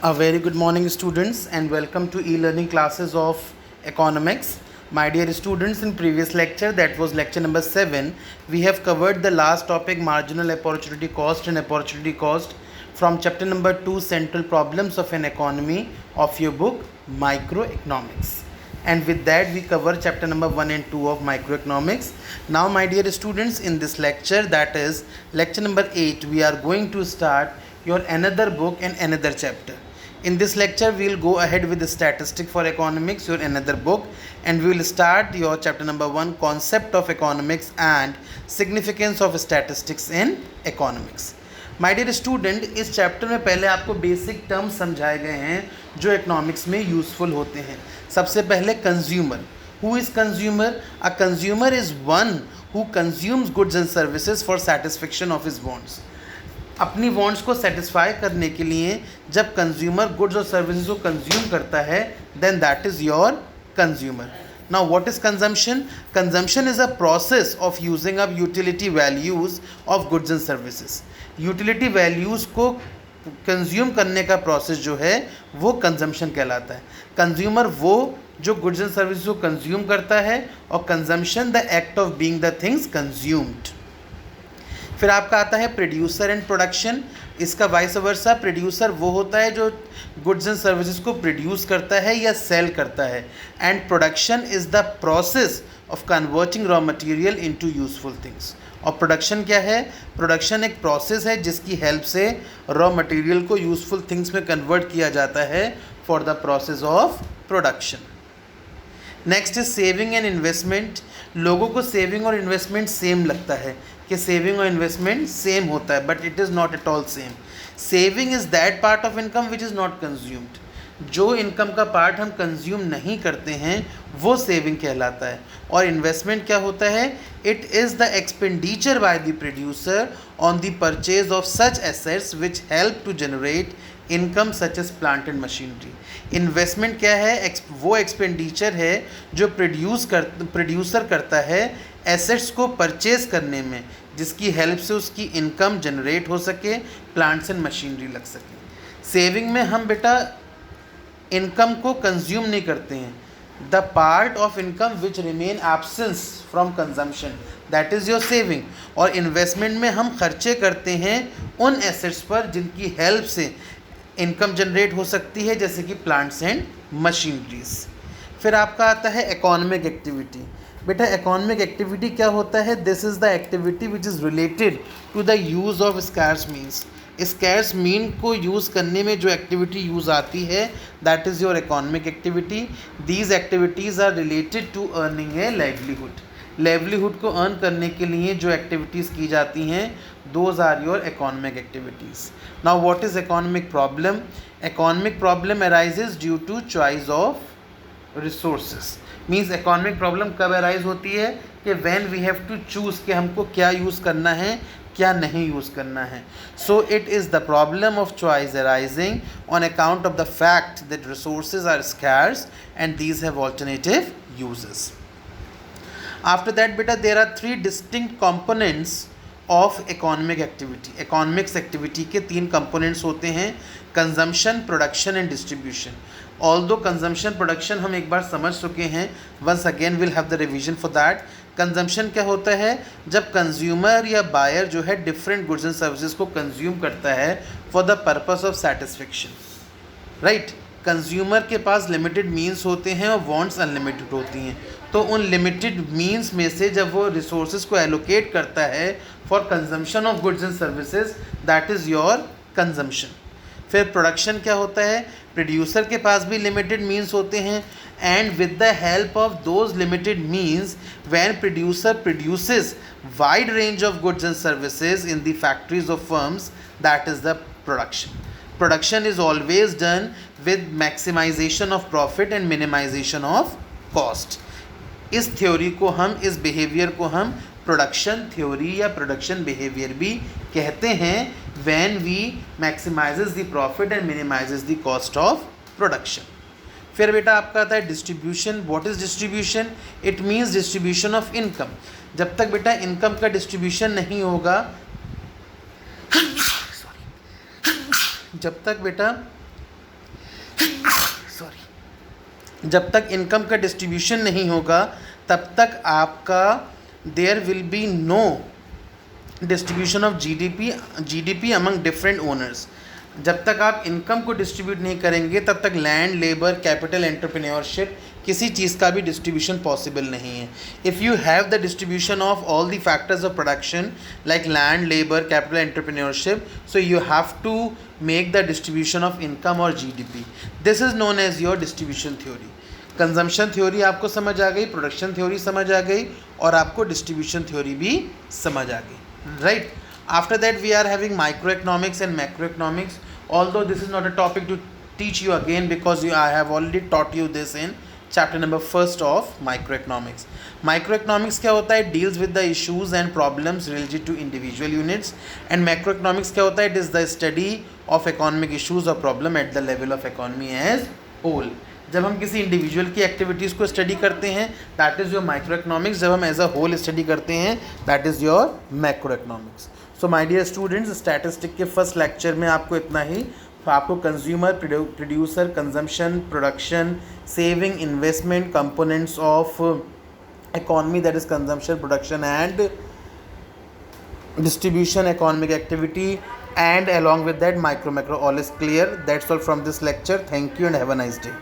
A very good morning, students, and welcome to e-learning classes of economics. My dear students, in previous lecture, that was lecture number 7, we have covered the last topic, marginal opportunity cost and opportunity cost, from chapter number 2, central problems of an economy, of your book Microeconomics. And with that we cover chapter number 1 and 2 of microeconomics. Now my dear students, in this lecture, that is lecture number 8, we are going to start your another book and another chapter. In this lecture we will go ahead with the statistic for economics, your another book, and we will start your chapter number 1, concept of economics and significance of statistics in economics. My dear student, इस chapter में पहले आपको basic terms समझाए गए हैं जो economics में useful होते हैं. सबसे पहले consumer. Who is consumer? A consumer is one who consumes goods and services for satisfaction of his wants. अपनी वांट्स को सेटिस्फाई करने के लिए जब कंज्यूमर गुड्स और सर्विसेज को कंज्यूम करता है, then that is your consumer. Now what is consumption? Consumption is a process of using up utility values of goods and services. Utility values को कंज्यूम करने का प्रोसेस जो है वो कंजम्पशन कहलाता है. कंज्यूमर वो जो गुड्स एंड सर्विसेज को कंज्यूम करता है, और consumption the act of being the things consumed. फिर आपका आता है प्रोड्यूसर एंड प्रोडक्शन. इसका वाइस वर्सा, प्रोड्यूसर वो होता है जो गुड्स एंड सर्विसेज को प्रोड्यूस करता है या सेल करता है, and production is the process of converting raw material into useful things. और प्रोडक्शन क्या है? प्रोडक्शन एक प्रोसेस है जिसकी हेल्प से रॉ मटेरियल को यूजफुल थिंग्स में कन्वर्ट किया जाता है for the process of production. Next is saving and investment. लोगों को सेविंग और इन्वेस्टमेंट सेम लगता है कि सेविंग और इन्वेस्टमेंट सेम होता है, but it is not at all same. Saving is that part of income which is not consumed. जो इनकम का पार्ट हम कंज्यूम नहीं करते हैं वो सेविंग कहलाता है. और इन्वेस्टमेंट क्या होता है? It is the expenditure by the producer on the purchase of such assets which help to generate income such as plant and machinery. Investment क्या है? वो एक्सपेंडिचर है जो प्रोड्यूसर करता है एसेट्स को परचेज करने में, जिसकी हेल्प से उसकी इनकम जनरेट हो सके, प्लांट्स एंड मशीनरी लग सके. सेविंग में हम बेटा इनकम को कंज्यूम नहीं करते हैं. The part of income which remain absence from consumption, that is your saving. और इन्वेस्टमेंट में हम खर्चे करते हैं उन एसेट्स पर जिनकी हेल्प से इनकम जनरेट हो सकती है, जैसे कि प्लांट्स एंड मशीनरीज. फिर आपका आता है इकोनॉमिक एक्टिविटी. बेटा इकोनॉमिक एक्टिविटी क्या होता है? This is the activity which is related to the use of scarce means. Scarce mean को यूज़ करने में जो एक्टिविटी यूज़ आती है, that is your economic activity. These activities are related to earning a livelihood. Livelihood को earn करने के लिए जो एक्टिविटीज़ की जाती हैं, those are your economic activities. Now what is economic problem? Economic problem arises due to choice of resources. Means economic problem कब arise होती है? कि when we have to choose कि हमको क्या यूज़ करना है, क्या नहीं यूज़ करना है. So it is the problem of choice arising on account of the fact that resources are scarce and these have alternative uses. After that beta, there are three distinct components of economic activity. Economics activity के 3 components होते हैं: consumption, production and distribution. Although consumption, production हम एक बार समझ चुके हैं, once again we'll have the revision for that. Consumption क्या होता है? जब consumer या buyer जो है different goods and services को consume करता है for the purpose of satisfaction, right? Consumer के पास लिमिटेड मीन्स होते हैं और वांट्स अनलिमिटेड होती हैं. तो उन लिमिटेड मीन्स में से जब वो रिसोर्सेज को एलोकेट करता है for consumption of goods and services, that is your consumption. फिर प्रोडक्शन क्या होता है? प्रोड्यूसर के पास भी लिमिटेड मीन्स होते हैं, and with the help of those limited means when producer produces wide range of goods and services in the factories of firms, that is the production. Production is always done with maximization of profit and minimization of cost. इस theory को हम, इस behaviour को हम production theory या production behaviour भी कहते हैं, when we maximizes the profit and minimizes the cost of production. फिर बेटा आपका आता है distribution. What is distribution? It means distribution of income. जब तक बेटा इनकम का डिस्ट्रीब्यूशन नहीं होगा, जब तक बेटा सॉरी, जब तक इनकम का डिस्ट्रीब्यूशन नहीं होगा तब तक आपका there will be no distribution of GDP among different owners. जब तक आप इनकम को डिस्ट्रीब्यूट नहीं करेंगे तब तक लैंड, लेबर, कैपिटल, एंटरप्रेन्योरशिप, किसी चीज़ का भी डिस्ट्रीब्यूशन पॉसिबल नहीं है। If you have the distribution of all the factors of production like land, labour, capital, entrepreneurship, so you have to make the distribution of income और GDP. This is known as your distribution theory. Consumption theory आपको समझ आ गई, production theory समझ आ गई, और आपको distribution theory भी समझ आ गई, right? After that we are having microeconomics and macroeconomics, although this is not a topic to teach you again because I have already taught you this in chapter number 1 of microeconomics. Microeconomics क्या होता है? Deals with the issues and problems related to individual units. And macroeconomics क्या होता है? It is the study of economic issues or problem at the level of economy as whole. जब हम किसी individual की एक्टिविटीज़ को स्टडी करते हैं that is your micro economics, जब हम एज अ होल स्टडी करते हैं that is your macro economics. So my dear students, statistic के फर्स्ट लेक्चर में आपको इतना ही। आपको consumer, producer, consumption, production, saving, investment, components of economy that is consumption, production and distribution, economic activity, and along with that micro macro, all is clear. That's all from this lecture. Thank you and have a nice day.